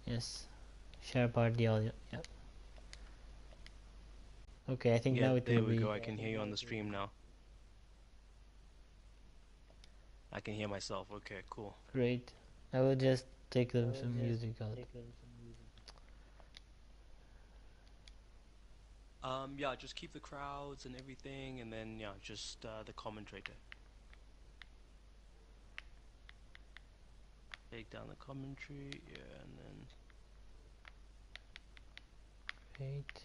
Yes. Share party audio. Yeah. Okay, I think Yeah, now it there will we be go. I can hear you on the stream now. I can hear myself. Okay, cool. great. I will just take them some music out. Yeah, just keep the crowds and everything, and then yeah, just the commentator. Take down the commentary, yeah, and then Great.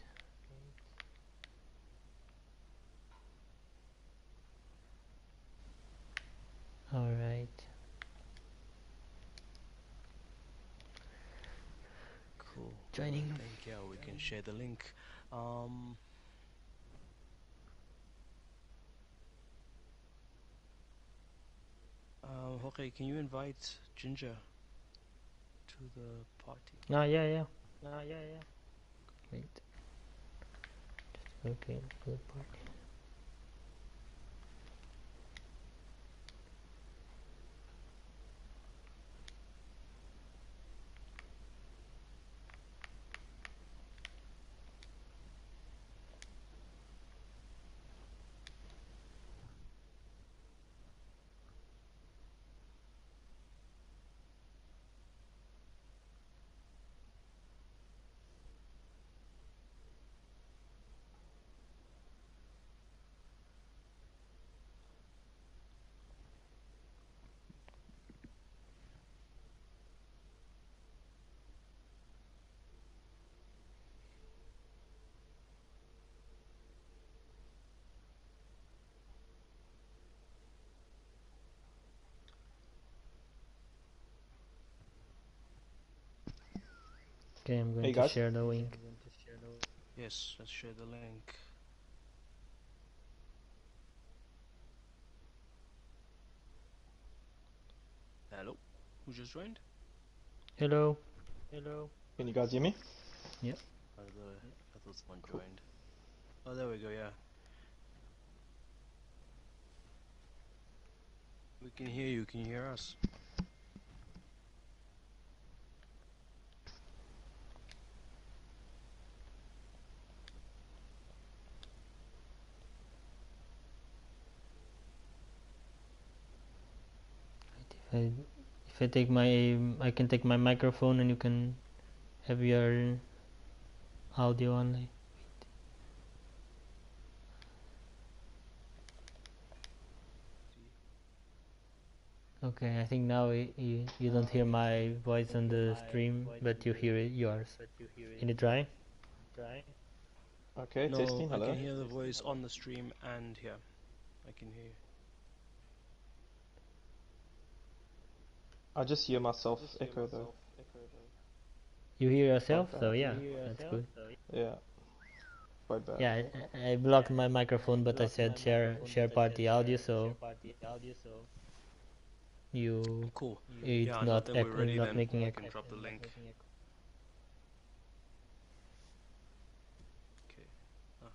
All right. cool. And Joining. I think yeah, we can share the link. Um, okay, can you invite Ginger to the party? Ah, yeah, yeah. Wait. Okay. Good party. Okay, I'm going Hey to guys. share the link. Yes, let's share the link. Hello, who just joined? Hello. Can you guys hear me? Yep. I thought someone Cool. joined. Oh, there we go. Yeah, we can hear you. Can you hear us? I, if I take my, I can take my microphone and you can have your audio only. Okay, I think now you don't hear my voice on the stream, but you hear yours. Can you try? Okay, No, testing. I can Hello. hear the voice on the stream and here. I can hear you. I just hear myself echo though. You hear yourself? Quite So bad. yeah, that's good. Yeah, quite bad. Yeah, I blocked my microphone, but I said share party audio, so you Cool. it's Yeah, now not that we're ready, not then making we echo. can drop the link. Okay. Ah.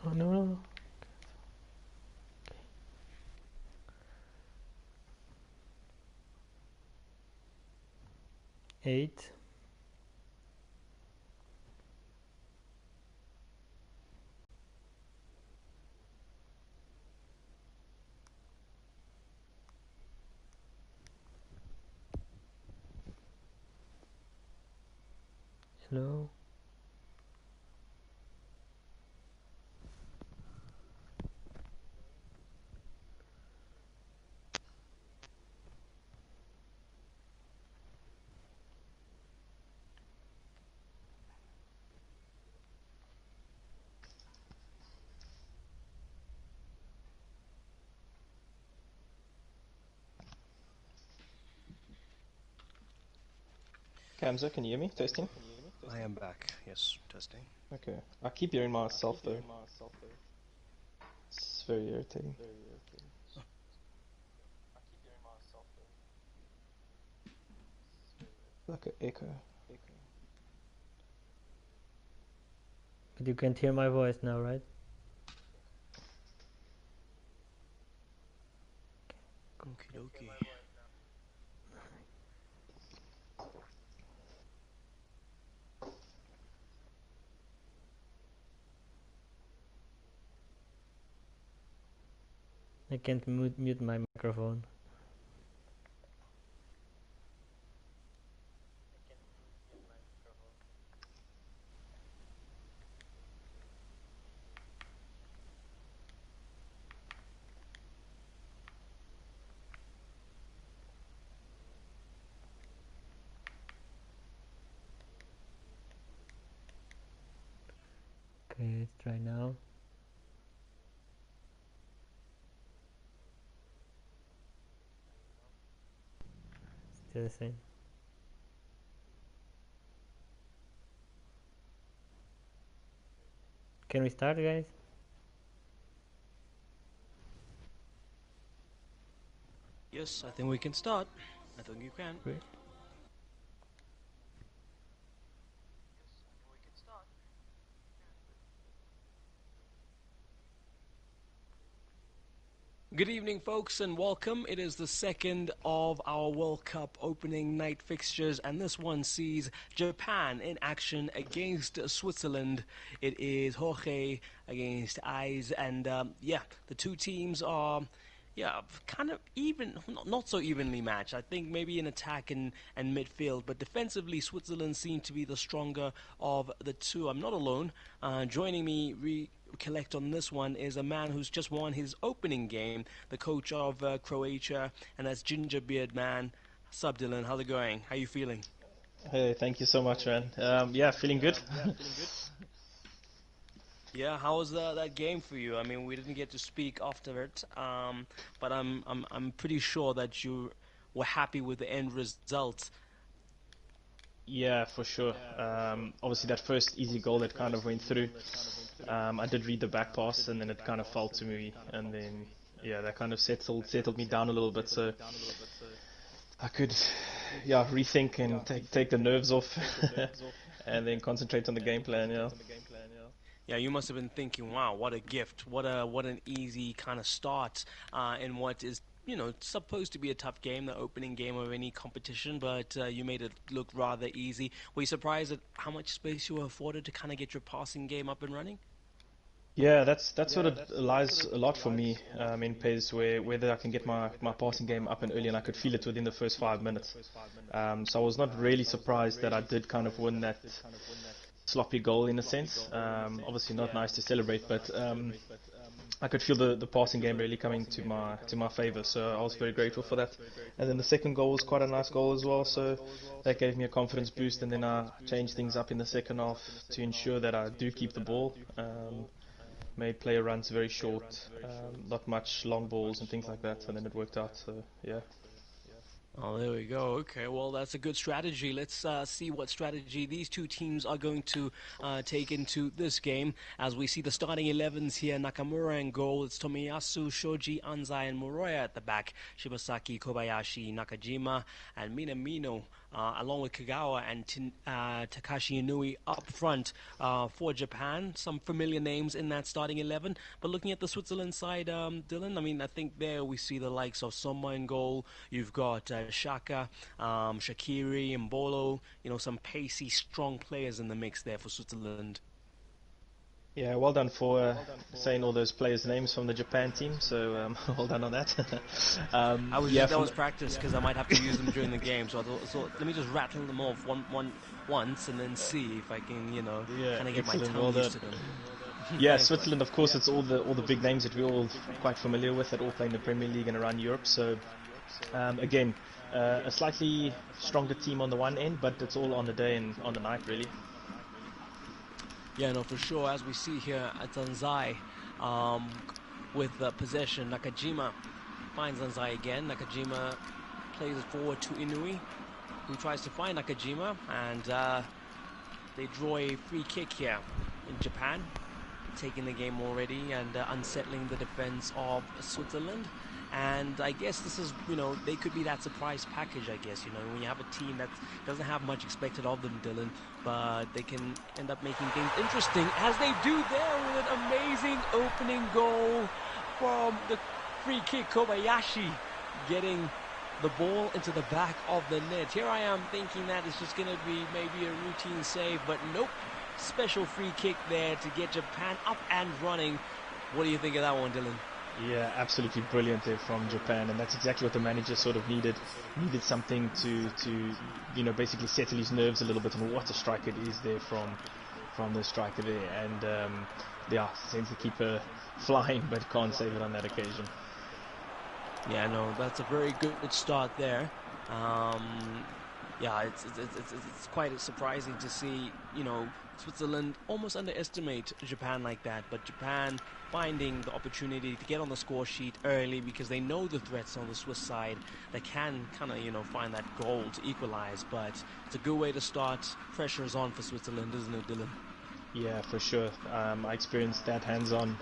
Oh no. 8. Hello. Kamza, can you hear me? Testing? I am back. Yes, testing. Okay. I keep hearing myself though. It's very irritating. Like an echo. But you can't hear my voice now, right? Okie dokie. I can't mute my microphone. Okay, let's try now. Still the same. Can we start, guys? Yes, I think we can start. I think you can. Great. Good evening, folks, and welcome. It is the second of our World Cup opening night fixtures, and this one sees Japan in action against Switzerland. It is Jorge against Eyes, and the two teams are kind of even, not so evenly matched. I think maybe in attack and midfield, but defensively, Switzerland seem to be the stronger of the two. I'm not alone. Joining me collect on this one is a man who's just won his opening game, the coach of Croatia, and that's Gingerbeard Man. Sup, Dylan? How's it going? How you feeling? Hey, thank you so much, man. Yeah, feeling good. Yeah, how was that game for you? I mean, we didn't get to speak after it, but I'm pretty sure that you were happy with the end result. Yeah, for sure. Obviously, that first easy goal that kind of went through. I did read the back pass, and then it kind of fell to me, and then yeah, that kind of settled me down a little bit, so I could rethink and take the nerves off, and then concentrate on the game plan. Yeah. Yeah, you must have been thinking, "Wow, what a gift! What an easy kind of start in what is." Supposed to be a tough game, the opening game of any competition, but you made it look rather easy. Were you surprised at how much space you were afforded to kind of get your passing game up and running? Yeah, that's what it lies a lot for me in PES, where whether I can get my passing game up and early, and I could feel it within the first 5 minutes. So I was not really surprised that I did kind of win that sloppy goal in a sense. Obviously not nice to celebrate, but I could feel the passing game really coming to my favor. So I was very grateful for that. And then the second goal was quite a nice goal as well. So that gave me a confidence boost, and then I changed things up in the second half to ensure that I do keep the ball. Made player runs very short, not much long balls and things like that, and then it worked out. So yeah. Oh, there we go. Okay, well, that's a good strategy. Let's see what strategy these two teams are going to take into this game. As we see the starting 11s here, Nakamura in goal. It's Tomiyasu, Shoji, Anzai, and Moroya at the back. Shibasaki, Kobayashi, Nakajima, and Minamino, along with Kagawa and Takashi Inui up front for Japan. Some familiar names in that starting 11. But looking at the Switzerland side, Dylan, I mean, I think there we see the likes of Soma in goal. You've got Shaka, Shakiri, Mbolo, some pacey, strong players in the mix there for Switzerland. Yeah, well done for saying all those players' names from the Japan team. So well done on that. That was practice because I might have to use them during the game. So I thought let me just rattle them off once and then see if I can, kind of get my tongue used to them. Yeah, Switzerland, of course, it's all the big names that we're all quite familiar with that all play in the Premier League and around Europe. So again, a slightly stronger team on the one end, but it's all on the day and on the night, really. Yeah, no, for sure. As we see here at Zanzai, with possession, Nakajima finds Zanzai again. Nakajima plays it forward to Inui. who tries to find Nakajima, and they draw a free kick here in Japan, taking the game already and unsettling the defense of Switzerland. And I guess this is, they could be that surprise package, I guess, when you have a team that doesn't have much expected of them, Dylan, but they can end up making things interesting, as they do there with an amazing opening goal from the free kick. Kobayashi getting the ball into the back of the net. Here I am thinking that it's just going to be maybe a routine save, but nope. Special free kick there to get Japan up and running. What do you think of that one, Dylan? Yeah, absolutely brilliant there from Japan, and that's exactly what the manager sort of needed something to basically settle his nerves a little bit, and what a strike it is there from the striker there, and sends the keeper flying, but can't save it on that occasion. Yeah, no, that's a very good start there. Yeah, it's quite surprising to see, Switzerland almost underestimate Japan like that, but Japan finding the opportunity to get on the score sheet early because they know the threats on the Swiss side. They can kind of, find that goal to equalize, but it's a good way to start. Pressure is on for Switzerland, isn't it, Dylan? Yeah, for sure. I experienced that hands-on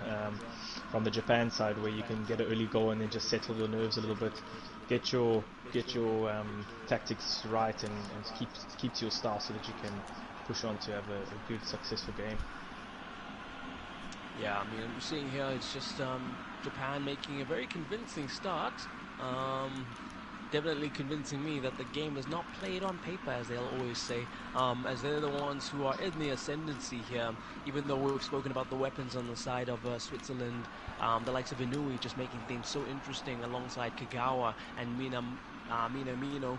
from the Japan side, where you can get an early goal and then just settle your nerves a little bit, get your tactics right, and keep to your style so that you can push on to have a good, successful game. Yeah, I mean, I'm seeing here it's just Japan making a very convincing start. Definitely convincing me that the game is not played on paper, as they'll always say, as they're the ones who are in the ascendancy here. Even though we've spoken about the weapons on the side of Switzerland, the likes of Inui just making things so interesting alongside Kagawa and Minamino,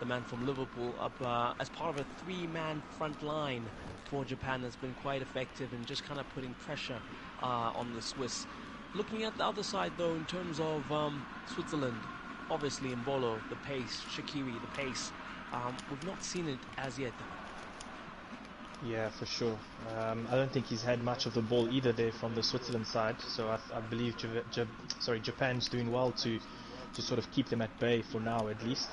the man from Liverpool, up as part of a three-man front line for Japan that's been quite effective in just kind of putting pressure on the Swiss. Looking at the other side, though, in terms of Switzerland, obviously Mbolo, the pace, Shaqiri, the pace, we've not seen it as yet. Yeah, for sure. I don't think he's had much of the ball either there from the Switzerland side, so I believe Japan's doing well to sort of keep them at bay for now, at least.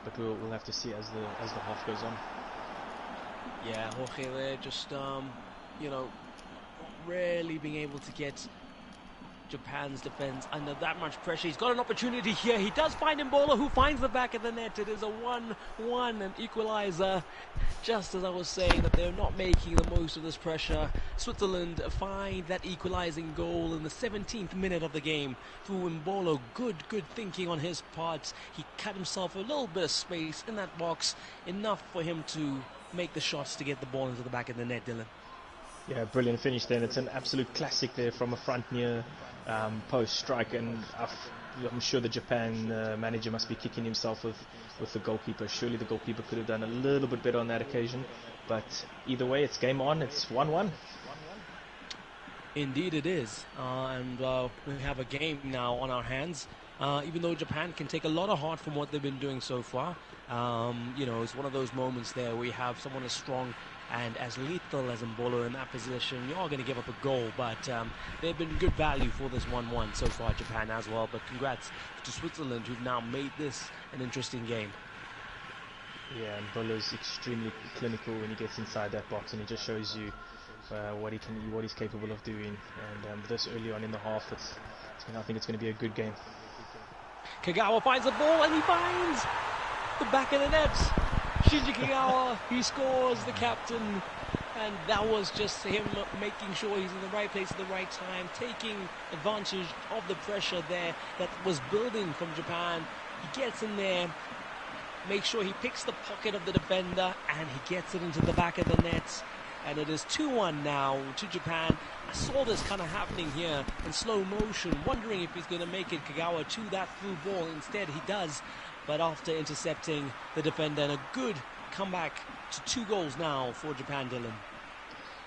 But we'll have to see as the half goes on. Yeah, Jorge there just rarely being able to get Japan's defense under that much pressure. He's got an opportunity here. He does find Mbolo, who finds the back of the net. It is a 1-1, an equalizer. Just as I was saying that they're not making the most of this pressure, Switzerland find that equalizing goal in the 17th minute of the game through Mbolo. Good thinking on his part. He cut himself a little bit of space in that box, enough for him to make the shots to get the ball into the back of the net, Dylan. Yeah, brilliant finish there. And it's an absolute classic there from a front near post strike, and I'm sure the Japan manager must be kicking himself with the goalkeeper. Surely the goalkeeper could have done a little bit better on that occasion, but either way, it's game on. It's 1-1. Indeed it is, and we have a game now on our hands. Even though Japan can take a lot of heart from what they've been doing so far, it's one of those moments there where you have someone as strong and as lethal as Mbolo in that position. You're going to give up a goal, but they've been good value for this 1-1 so far, Japan as well. But congrats to Switzerland, who've now made this an interesting game. Yeah, and Mbolo's extremely clinical when he gets inside that box, and he just shows you what he's capable of doing. And this early on in the half, I think it's going to be a good game. Kagawa finds the ball, and he finds the back of the net. Shinji Kagawa, he scores, the captain, and that was just him making sure he's in the right place at the right time, taking advantage of the pressure there that was building from Japan. He gets in there, makes sure he picks the pocket of the defender, and he gets it into the back of the net. And it is 2-1 now to Japan. I saw this kind of happening here in slow motion, wondering if he's going to make it Kagawa to that through ball. Instead, he does. But after intercepting the defender, and a good comeback to 2 goals now for Japan, Dylan.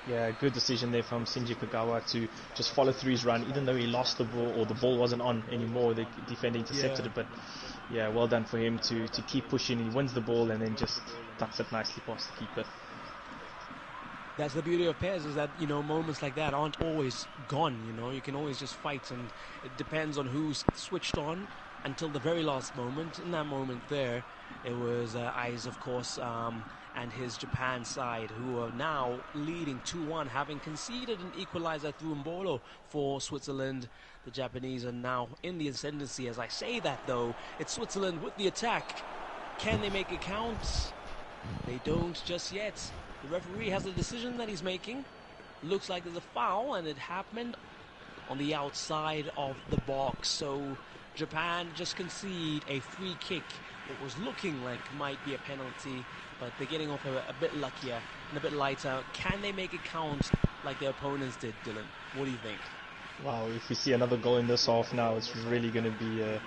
Yeah, good decision there from Shinji Kagawa to just follow through his run, even though he lost the ball or the ball wasn't on anymore. The defender intercepted it, but yeah, well done for him to keep pushing. He wins the ball and then just tucks it nicely past the keeper. That's the beauty of PES, is that, moments like that aren't always gone, you can always just fight, and it depends on who's switched on until the very last moment. In that moment there, it was Eyes, of course, and his Japan side, who are now leading 2-1, having conceded an equalizer through Mbolo for Switzerland. The Japanese are now in the ascendancy. As I say that, though, it's Switzerland with the attack. Can they make it count? They don't just yet. The referee has a decision that he's making. Looks like there's a foul, and it happened on the outside of the box. So Japan just concede a free kick. It was looking like might be a penalty, but they're getting off a bit luckier and a bit lighter. Can they make it count like their opponents did, Dylan? What do you think? Wow, if we see another goal in this half now, it's really going to be a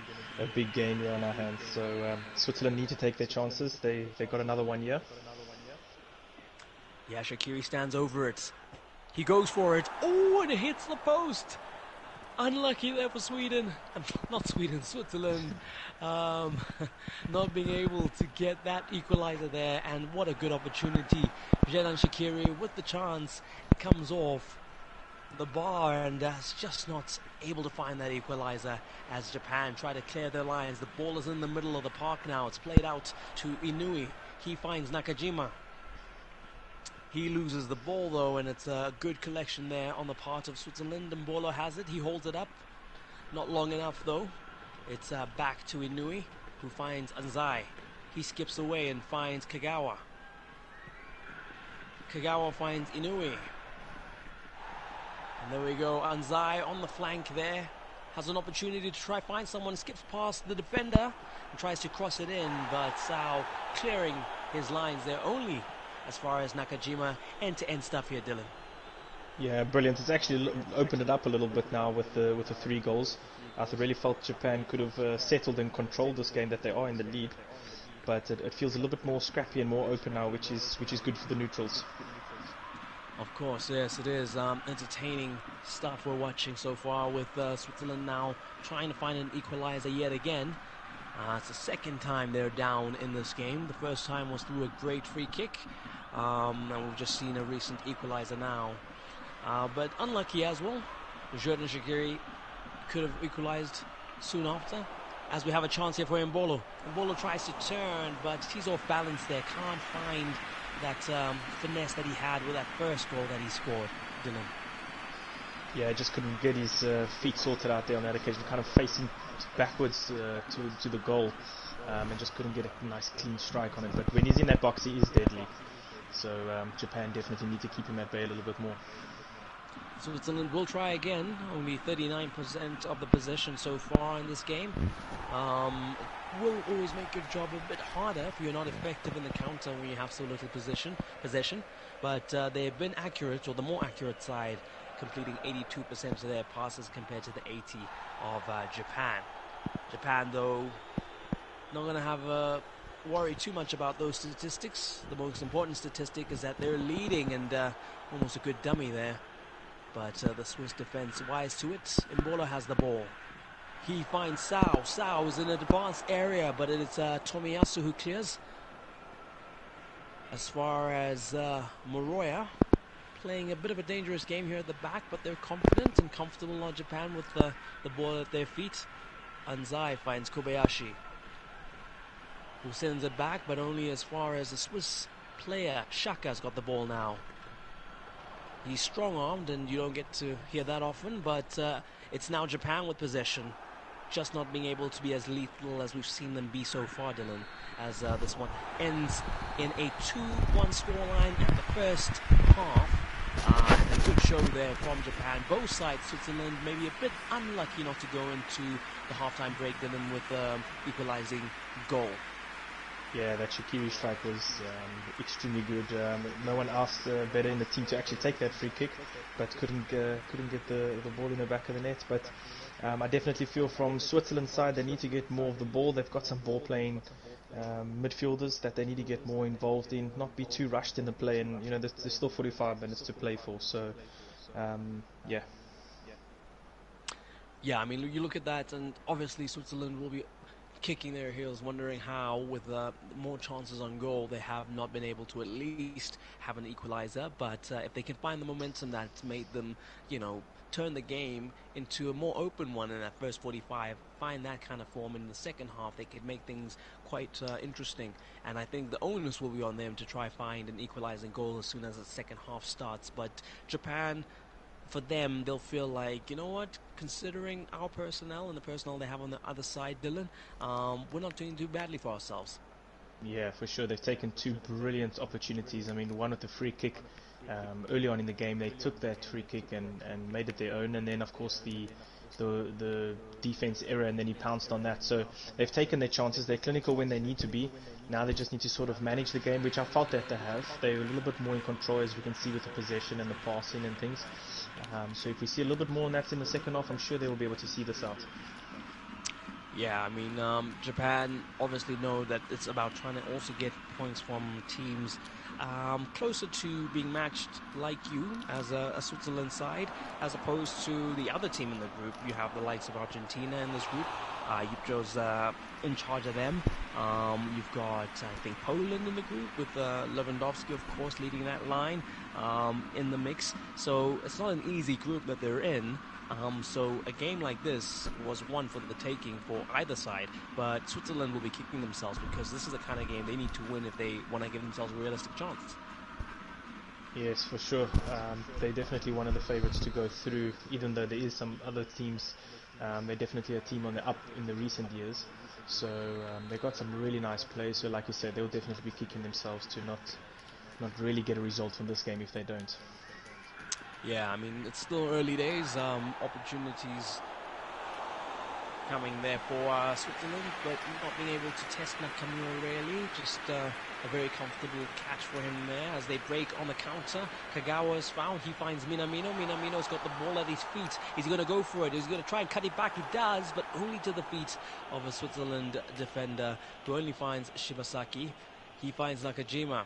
big game here on our hands. So Switzerland need to take their chances. They got another one here. Yeah, Shaqiri stands over it. He goes for it. Oh, and it hits the post. Unlucky there for Sweden. Not Sweden, Switzerland. Not being able to get that equalizer there. And what a good opportunity. Xherdan Shaqiri with the chance comes off the bar and is just not able to find that equalizer as Japan try to clear their lines. The ball is in the middle of the park now. It's played out to Inui. He finds Nakajima. He loses the ball though, and it's a good collection there on the part of Switzerland. Mbolo has it. He holds it up. Not long enough though. It's back to Inui, who finds Anzai. He skips away and finds Kagawa. Kagawa finds Inui. And there we go. Anzai on the flank there. Has an opportunity to try find someone. Skips past the defender and tries to cross it in, but Sao clearing his lines there only as far as Nakajima. End-to-end stuff here, Dylan. Yeah, brilliant. It's actually opened it up a little bit now with the 3 goals. I really felt Japan could have settled and controlled this game, that they are in the lead, but it feels a little bit more scrappy and more open now, which is good for the neutrals. Of course, yes, it is. Entertaining stuff we're watching so far with Switzerland now trying to find an equalizer yet again. It's the second time they're down in this game. The first time was through a great free kick. And we've just seen a recent equalizer now. But unlucky as well. Xherdan Shaqiri could have equalized soon after. As we have a chance here for Mbolo. Mbolo tries to turn, but he's off balance there. Can't find that finesse that he had with that first goal that he scored, Dylan. Yeah, just couldn't get his feet sorted out there on that occasion, kind of facing backwards to the goal, and just couldn't get a nice clean strike on it. But when he's in that box, he is deadly. So Japan definitely need to keep him at bay a little bit more. Switzerland will try again. Only 39% of the possession so far in this game. Will always make your job a bit harder if you're not effective in the counter when you have so little possession. But they've been accurate, or the more accurate side, completing 82% of their passes compared to the 80 of Japan. Japan, though, not going to have worry too much about those statistics. The most important statistic is that they're leading, and almost a good dummy there. But the Swiss defense wise to it. Mbolo has the ball. He finds Sao. Sao is in an advanced area, but it's Tomiyasu who clears. As far as Moroya, playing a bit of a dangerous game here at the back, but they're confident and comfortable on Japan with the ball at their feet. Anzai finds Kobayashi, who sends it back, but only as far as the Swiss player. Shaka's got the ball now. He's strong-armed, and you don't get to hear that often, but it's now Japan with possession, just not being able to be as lethal as we've seen them be so far, Dylan, as this one ends in a 2-1 scoreline at the first half. A good show there from Japan. Both sides, Switzerland maybe a bit unlucky not to go into the halftime break, Dylan, with equalizing goal. Yeah, that Shaqiri strike was extremely good. No one else better in the team to actually take that free kick, but couldn't get the ball in the back of the net. But I definitely feel from Switzerland's side they need to get more of the ball. They've got some ball playing midfielders that they need to get more involved in, not be too rushed in the play. And you know, there's still 45 minutes to play for. So yeah. Yeah, I mean, you look at that, and obviously Switzerland will be kicking their heels, wondering how, with more chances on goal, they have not been able to at least have an equalizer. But if they can find the momentum that made them, you know, turn the game into a more open one in that first 45, find that kind of form in the second half, they could make things quite interesting. And I think the onus will be on them to try find an equalizing goal as soon as the second half starts. But Japan, for them, they'll feel like, you know what, considering our personnel and the personnel they have on the other side, Dylan, we're not doing too badly for ourselves. Yeah, for sure. They've taken two brilliant opportunities. I mean, one with the free kick early on in the game. They took that free kick and made it their own. And then, of course, the defense error, and then he pounced on that. So they've taken their chances. They're clinical when they need to be. Now they just need to sort of manage the game, which I felt that they have. They're a little bit more in control, as we can see with the possession and the passing and things. So if we see a little bit more on that in the second half, I'm sure they will be able to see this out. Yeah, I mean, Japan obviously know that it's about trying to also get points from teams closer to being matched like you as a Switzerland side, as opposed to the other team in the group. You have the likes of Argentina in this group. Yipjo's in charge of them. You've got, I think, Poland in the group with Lewandowski, of course, leading that line in the mix. So it's not an easy group that they're in. So a game like this was one for the taking for either side, but Switzerland will be kicking themselves because this is the kind of game they need to win if they want to give themselves a realistic chance. Yes, for sure. They're definitely one of the favourites to go through, even though there is some other teams. They're definitely a team on the up in the recent years. So they've got some really nice players. So like you said, they'll definitely be kicking themselves to not really get a result from this game if they don't. Yeah, I mean, it's still early days. Opportunities coming there for Switzerland, but not being able to test Nakamura really. Just a very comfortable catch for him there as they break on the counter. Kagawa is found. He finds Minamino. Minamino's got the ball at his feet. Is he going to go for it? Is he going to try and cut it back? He does, but only to the feet of a Switzerland defender who only finds Shibasaki. He finds Nakajima.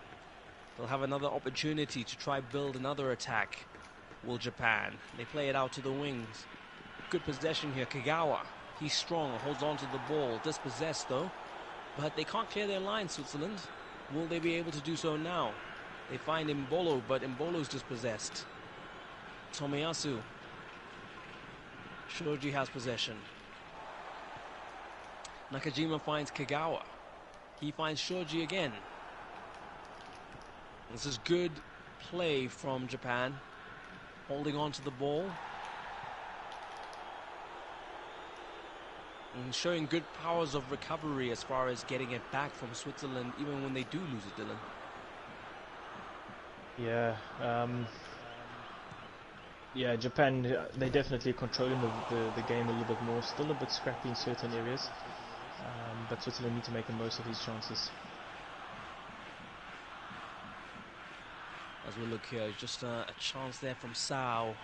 They'll have another opportunity to try build another attack. Will Japan? They play it out to the wings. Good possession here. Kagawa. He's strong, holds on to the ball. Dispossessed though. But they can't clear their line, Switzerland. Will they be able to do so now? They find Mbolo, but Mbolo's dispossessed. Tomiyasu. Shoji has possession. Nakajima finds Kagawa. He finds Shoji again. This is good play from Japan. Holding on to the ball. And showing good powers of recovery as far as getting it back from Switzerland, even when they do lose it, Dylan. Yeah, Japan, they're definitely controlling the game a little bit more. Still a bit scrappy in certain areas. But Switzerland need to make the most of these chances. As we look here, just a chance there from Sao.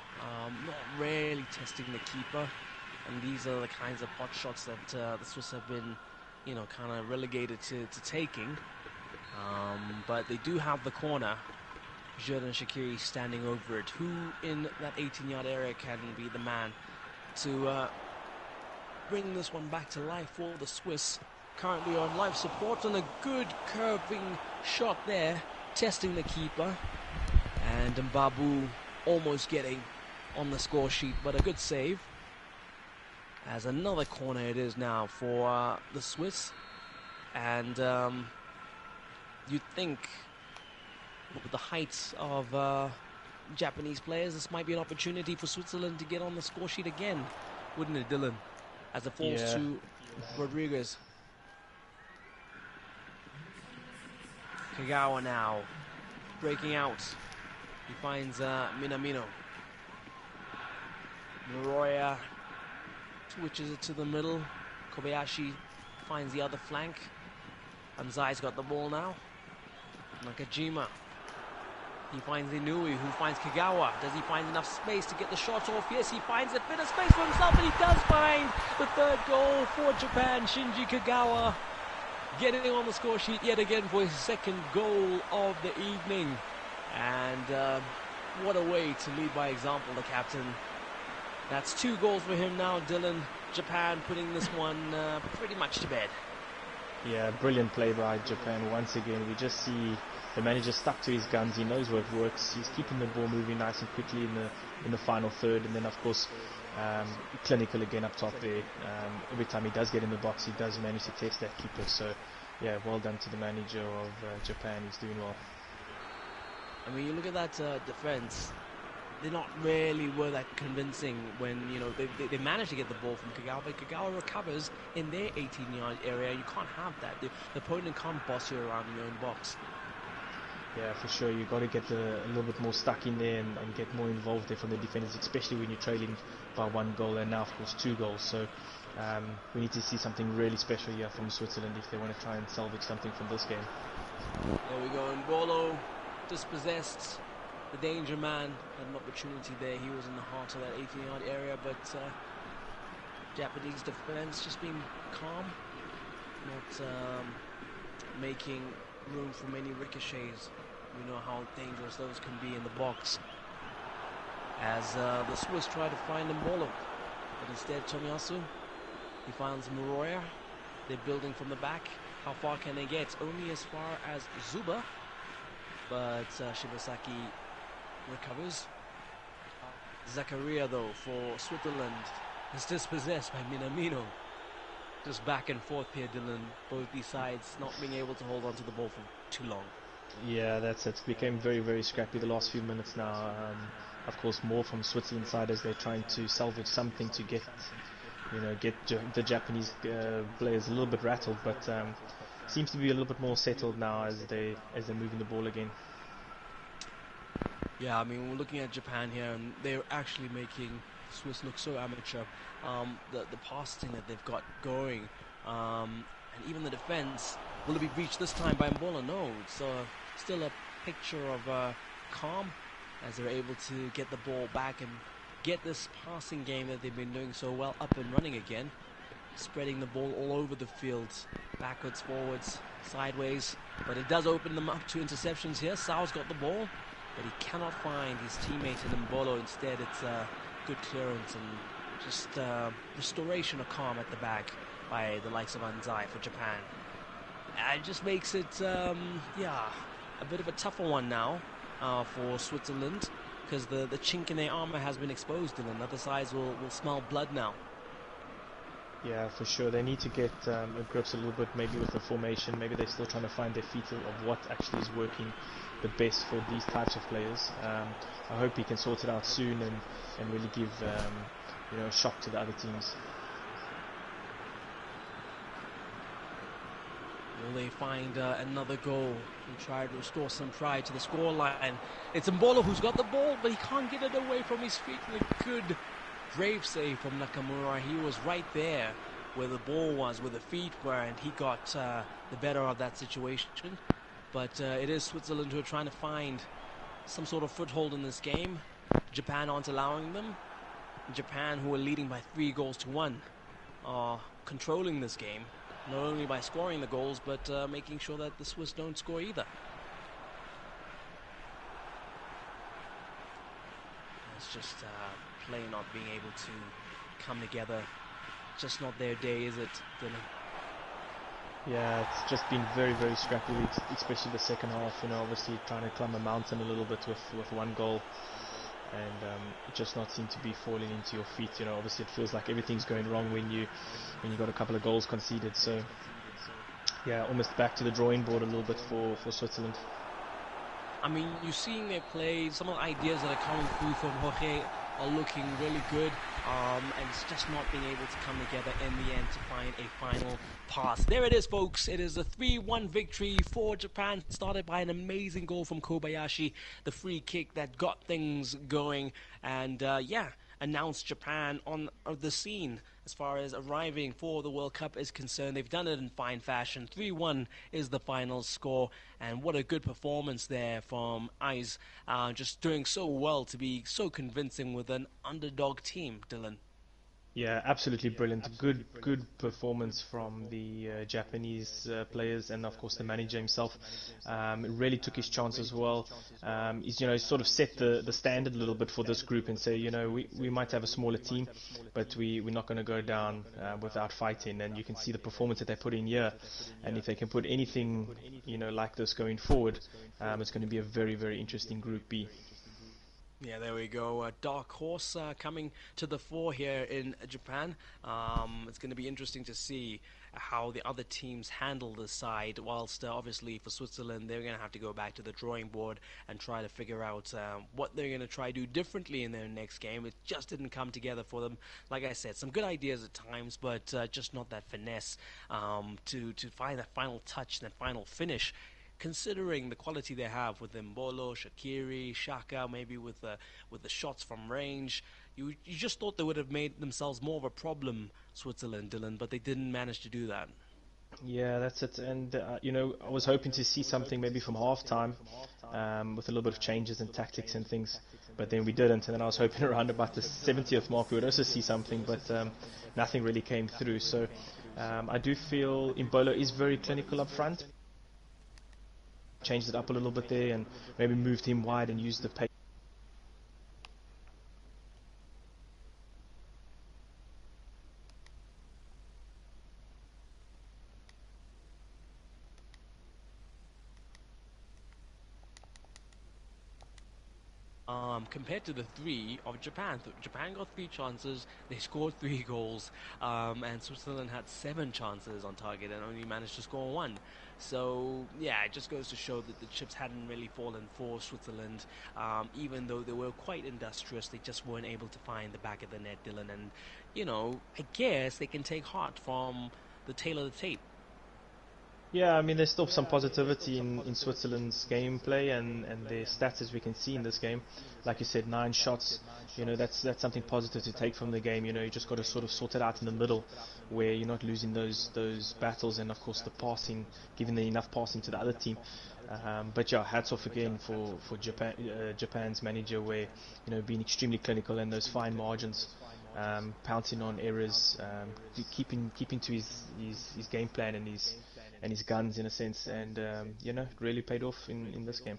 Not really testing the keeper. And these are the kinds of hot shots that the Swiss have been, kind of relegated to taking. But they do have the corner. Jordan Shaqiri standing over it. Who in that 18-yard area can be the man to bring this one back to life for the Swiss? Currently on life support, and a good curving shot there, testing the keeper. And Mbabu almost getting on the score sheet, but a good save. As another corner it is now for the Swiss. And you'd think with the heights of Japanese players, this might be an opportunity for Switzerland to get on the score sheet again, wouldn't it, Dylan? As it falls to Rodriguez. Kagawa now breaking out. He finds Minamino. Naroya switches it to the middle. Kobayashi finds the other flank. Anzai's got the ball now. Nakajima. He finds Inui, who finds Kagawa. Does he find enough space to get the shot off? Yes, he finds a bit of space for himself, and he does find the third goal for Japan. Shinji Kagawa getting on the score sheet yet again for his second goal of the evening. And what a way to lead by example, the captain. That's 2 goals for him now, Dylan. Japan putting this one pretty much to bed. Yeah, brilliant play by Japan. Once again, we just see the manager stuck to his guns. He knows what works. He's keeping the ball moving nice and quickly in the final third, and then of course, clinical again up top there. Every time he does get in the box, he does manage to test that keeper. So, yeah, well done to the manager of Japan. He's doing well. I mean, you look at that defense. They're not really were that convincing when, you know, they managed to get the ball from Kagawa, but Kagawa recovers in their 18-yard area. You can't have that. The opponent can't boss you around in your own box. Yeah, for sure. You've got to get a little bit more stuck in there and get more involved there from the defenders, especially when you're trailing by 1 goal and now, of course, 2 goals. So we need to see something really special here from Switzerland if they want to try and salvage something from this game. There we go. Mbolo dispossessed. The danger man had an opportunity there. He was in the heart of that 18-yard area, but Japanese defense just being calm, not making room for many ricochets. We know how dangerous those can be in the box. As the Swiss try to find Mbolo, but instead Tomiyasu, he finds Muroya. They're building from the back. How far can they get? Only as far as Zuba, but Shibasaki recovers. Zakaria, though, for Switzerland, is dispossessed by Minamino. Just back and forth here, Dylan. Both these sides not being able to hold on to the ball for too long. Yeah, that's it. It became very, very scrappy the last few minutes now. Of course, more from Switzerland side as they're trying to salvage something to get the Japanese players a little bit rattled, but seems to be a little bit more settled now as they're moving the ball again. Yeah, I mean, we're looking at Japan here, and they're actually making Swiss look so amateur. The passing that they've got going, and even the defense. Will it be breached this time by Mbola? No, it's still a picture of calm as they're able to get the ball back and get this passing game that they've been doing so well up and running again, spreading the ball all over the field, backwards, forwards, sideways, but it does open them up to interceptions here. Sao's got the ball, but he cannot find his teammate in Mbolo. Instead, it's good clearance and just restoration of calm at the back by the likes of Anzai for Japan. It just makes it, a bit of a tougher one now for Switzerland, because the chink in their armor has been exposed, and other sides will smell blood now. Yeah, for sure. They need to get a grips a little bit, maybe with the formation. Maybe they're still trying to find their feet of what actually is working the best for these types of players. I hope he can sort it out soon and really give a shock to the other teams. Will they find another goal and try to restore some pride to the scoreline? It's Mbolo who's got the ball, but he can't get it away from his feet. And a good, brave save from Nakamura. He was right there where the ball was, where the feet were, and he got the better of that situation. But it is Switzerland who are trying to find some sort of foothold in this game. Japan aren't allowing them. Japan, who are leading by 3-1, are controlling this game. Not only by scoring the goals, but making sure that the Swiss don't score either. It's just play not being able to come together. Just not their day, is it, Dylan? Yeah, it's just been very, very scrappy, especially the second half. Obviously trying to climb a mountain a little bit with 1 goal, and it just not seem to be falling into your feet. Obviously it feels like everything's going wrong when you got a couple of goals conceded. So yeah, almost back to the drawing board a little bit for Switzerland. I mean, you're seeing their play. Some of the ideas that are coming through from Jorge are looking really good, and it's just not being able to come together in the end to find a final pass. There it is, folks. It is a 3-1 victory for Japan, started by an amazing goal from Kobayashi, the free kick that got things going, and announced Japan on the scene as far as arriving for the World Cup is concerned. They've done it in fine fashion. 3-1 is the final score, and what a good performance there from Ice, just doing so well to be so convincing with an underdog team, Dylan. Yeah, absolutely brilliant. Good performance from the Japanese players, and of course the manager himself. Really took his chance as well. He's sort of set the standard a little bit for this group and say, we might have a smaller team, but we're not going to go down without fighting. And you can see the performance that they put in here, and if they can put anything like this going forward, it's going to be a very interesting Group B. Yeah, there we go. A dark horse coming to the fore here in Japan. It's going to be interesting to see how the other teams handle this side. Whilst obviously for Switzerland, they're going to have to go back to the drawing board and try to figure out what they're going to try to do differently in their next game. It just didn't come together for them. Like I said, some good ideas at times, but just not that finesse to find that final touch, that final finish, considering the quality they have with Mbolo, Shaqiri, Shaka, maybe with the shots from range. You just thought they would have made themselves more of a problem, Switzerland, Dylan, but they didn't manage to do that. Yeah, that's it. And I was hoping to see something maybe from halftime, with a little bit of changes and tactics and things, but then we didn't. And then I was hoping around about the 70th mark we would also see something, but nothing really came through. So I do feel Imbolo is very clinical up front. Changed it up a little bit there and maybe moved him wide and used the pace. Compared to the three of Japan. Japan got three chances, they scored three goals, and Switzerland had seven chances on target and only managed to score one. So, yeah, it just goes to show that the chips hadn't really fallen for Switzerland, even though they were quite industrious. They just weren't able to find the back of the net, Dylan. And, I guess they can take heart from the tail of the tape. Yeah, I mean, there's still some positivity in Switzerland's gameplay and their stats as we can see in this game. Like you said, 9 shots. That's something positive to take from the game. You just got to sort of sort it out in the middle, where you're not losing those battles, and of course the passing, giving them enough passing to the other team. But yeah, hats off again for Japan's manager, where being extremely clinical and those fine margins, pouncing on errors, keeping to his game plan and his guns in a sense, and it really paid off in this game.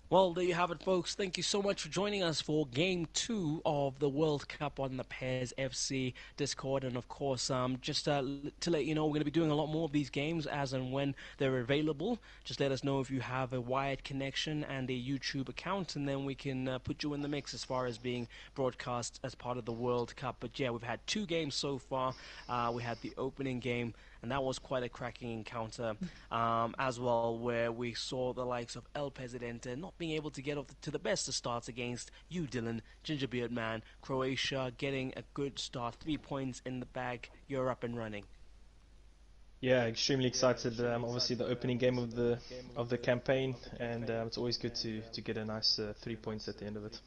Well, there you have it, folks. Thank you so much for joining us for Game 2 of the World Cup on the PES FC Discord. And, of course, just to let you know, we're going to be doing a lot more of these games as and when they're available. Just let us know if you have a wired connection and a YouTube account, and then we can put you in the mix as far as being broadcast as part of the World Cup. But, yeah, we've had 2 games so far. We had the opening game, and that was quite a cracking encounter as well, where we saw the likes of El Presidente not being able to get off to the best of starts against you, Dylan, Gingerbeard Man. Croatia getting a good start, 3 points in the bag. You're up and running. Yeah, extremely excited. Obviously, the opening game of the campaign, and it's always good to get a nice 3 points at the end of it.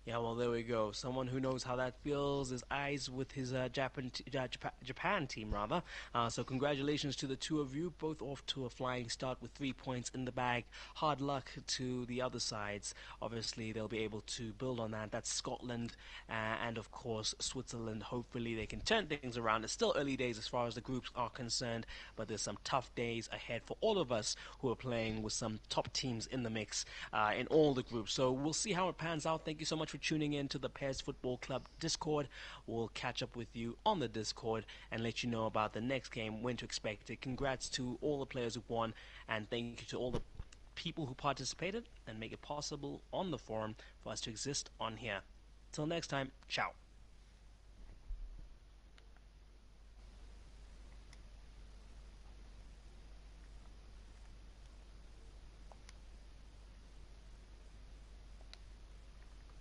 Yeah, well, there we go. Someone who knows how that feels is Eyes with his Japan team, rather. So congratulations to the two of you, both off to a flying start with 3 points in the bag. Hard luck to the other sides. Obviously, they'll be able to build on that. That's Scotland and, of course, Switzerland. Hopefully, they can turn things around. It's still early days as far as the groups are concerned, but there's some tough days ahead for all of us who are playing with some top teams in the mix in all the groups. So we'll see how it pans out. Thank you so much for tuning in to the PES Football Club Discord. We'll catch up with you on the Discord and let you know about the next game, when to expect it. Congrats to all the players who won, and thank you to all the people who participated and make it possible on the forum for us to exist on here. Till next time, ciao.